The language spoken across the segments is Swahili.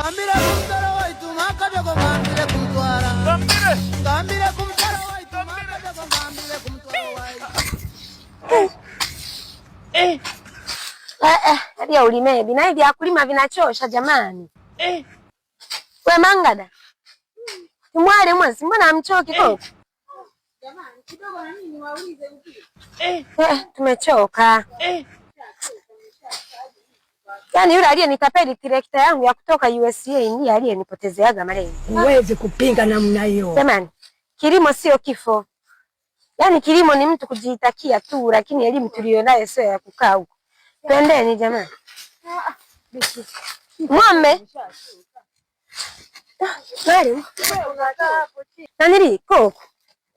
Ngambire kumtara waitu makabeko ngambire kumtwara. Ngambire kumtara waitu makabeko ngambire kumtwara waitu. Hadi ya ulime bina hivi ya kulima vinachosha jamani. We Mangada. Mwale mwezi mbona amchoki koko? Jamani kidogo na nini niwaulize mpige. Tumechoka. Yaani yule aliyenitapeli director yangu ya kutoka USA ndiye aliyenipotezeaga malengo. Huwezi kupinga namna hiyo. Jamani, kilimo sio kifo. Yaani kilimo ni mtu kujitakia tu, lakini elimu tulionayo sio ya kukaa huko. Twendeni jamani. Ng'ombe. Bali. Nanili koko.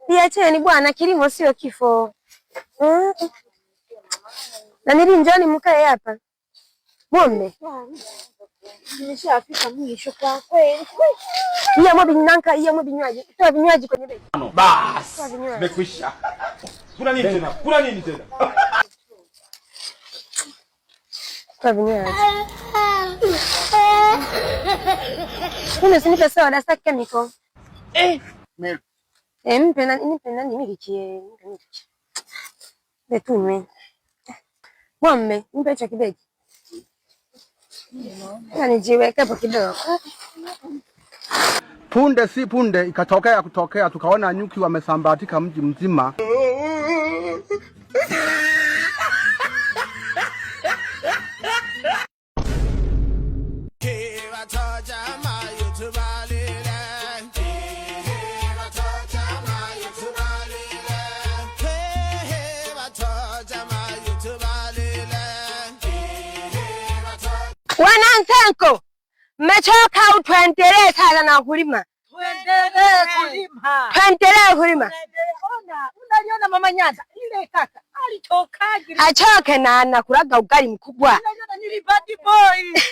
Niacheni bwana, kilimo sio kifo. Nanili njoni mkae hapa. Ng'ombe. Nimeshafika mwisho kwa kweli. Hiyo mwa binanka, hiyo mwa binywaji. Toa binywaji kwenye begi. Bas. Nimekwisha. Kuna nini tena? Kuna nini tena? Toa binywaji. Kuna sinipe soda sasa chemical. Milk. Nipe nani milikie. Betume. Ng'ombe, nipe hicho kibegi. Yaani jiweke hapo kidogo. Punde si punde ikatokea kutokea tukaona nyuki wamesambatika mji mzima. Wananzenko, mmechoka au tuendelee sasa na kulima? Tuendelee kulima. Tuendelee kulima. Unaliona mama Nyanza ile kaka alitokaje? Achoke na anakulaga ugali mkubwa. Unaliona ni bad boy.